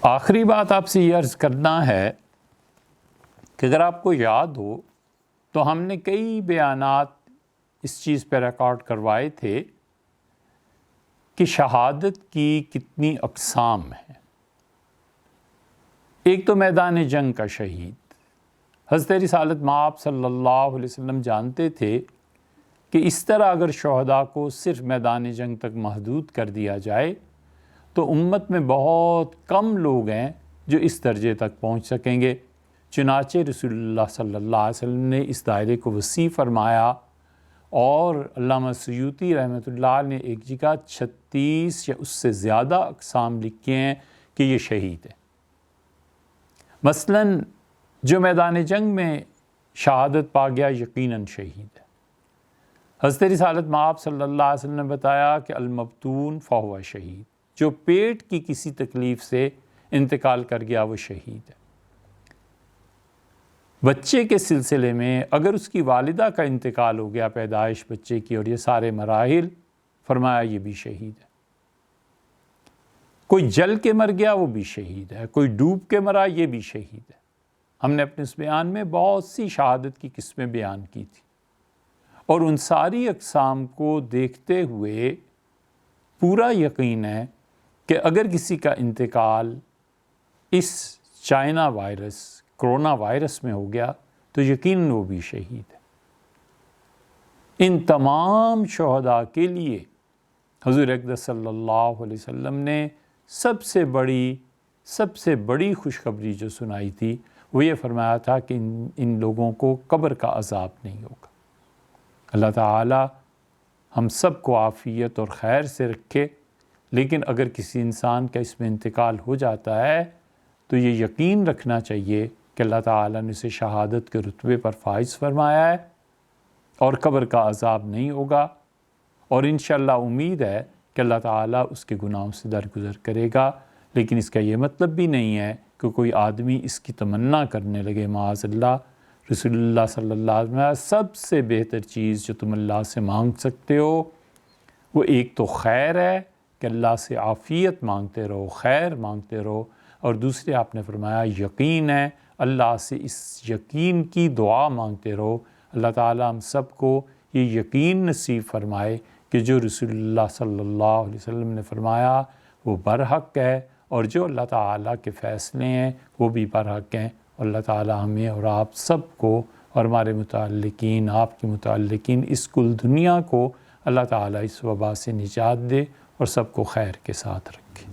آخری بات آپ سے یہ عرض کرنا ہے کہ اگر آپ کو یاد ہو تو ہم نے کئی بیانات اس چیز پہ ریکارڈ کروائے تھے کہ شہادت کی کتنی اقسام ہیں۔ ایک تو میدان جنگ کا شہید، حضرت رسالت مآب صلی اللہ علیہ وسلم جانتے تھے کہ اس طرح اگر شہداء کو صرف میدان جنگ تک محدود کر دیا جائے تو امت میں بہت کم لوگ ہیں جو اس درجے تک پہنچ سکیں گے۔ چنانچہ رسول اللہ صلی اللہ علیہ وسلم نے اس دائرے کو وسیع فرمایا، اور علامہ سیوطی رحمۃ اللہ نے ایک جگہ 36 یا اس سے زیادہ اقسام لکھے ہیں کہ یہ شہید ہے۔ مثلاً جو میدان جنگ میں شہادت پا گیا یقیناً شہید ہے۔ حضرت رسالت مآب صلی اللہ علیہ وسلم نے بتایا کہ المبتون فہو شہید، جو پیٹ کی کسی تکلیف سے انتقال کر گیا وہ شہید ہے۔ بچے کے سلسلے میں اگر اس کی والدہ کا انتقال ہو گیا، پیدائش بچے کی اور یہ سارے مراحل، فرمایا یہ بھی شہید ہے۔ کوئی جل کے مر گیا وہ بھی شہید ہے، کوئی ڈوب کے مرا یہ بھی شہید ہے۔ ہم نے اپنے اس بیان میں بہت سی شہادت کی قسمیں بیان کی تھی، اور ان ساری اقسام کو دیکھتے ہوئے پورا یقین ہے کہ اگر کسی کا انتقال اس چائنا وائرس کرونا وائرس میں ہو گیا تو یقیناً وہ بھی شہید ہے۔ ان تمام شہداء کے لیے حضور اقدس صلی اللہ علیہ وسلم نے سب سے بڑی خوشخبری جو سنائی تھی وہ یہ فرمایا تھا کہ ان لوگوں کو قبر کا عذاب نہیں ہوگا۔ اللہ تعالی ہم سب کو عافیت اور خیر سے رکھے، لیکن اگر کسی انسان کا اس میں انتقال ہو جاتا ہے تو یہ یقین رکھنا چاہیے کہ اللہ تعالیٰ نے اسے شہادت کے رتبے پر فائز فرمایا ہے اور قبر کا عذاب نہیں ہوگا، اور انشاءاللہ امید ہے کہ اللہ تعالیٰ اس کے گناہوں سے درگزر کرے گا۔ لیکن اس کا یہ مطلب بھی نہیں ہے کہ کوئی آدمی اس کی تمنا کرنے لگے، معاذ اللہ۔ رسول اللہ صلی اللہ علیہ وسلم سب سے بہتر چیز جو تم اللہ سے مانگ سکتے ہو وہ ایک تو خیر ہے کہ اللہ سے عافیت مانگتے رہو، خیر مانگتے رہو، اور دوسرے آپ نے فرمایا یقین ہے، اللہ سے اس یقین کی دعا مانگتے رہو۔ اللہ تعالیٰ ہم سب کو یہ یقین نصیب فرمائے کہ جو رسول اللہ صلی اللہ علیہ وسلم نے فرمایا وہ برحق ہے، اور جو اللہ تعالیٰ کے فیصلے ہیں وہ بھی برحق ہیں۔ اللہ تعالیٰ ہمیں اور آپ سب کو اور ہمارے متعلقین، آپ کے متعلقین، اس کل دنیا کو اللہ تعالیٰ اس وبا سے نجات دے اور سب کو خیر کے ساتھ رکھے۔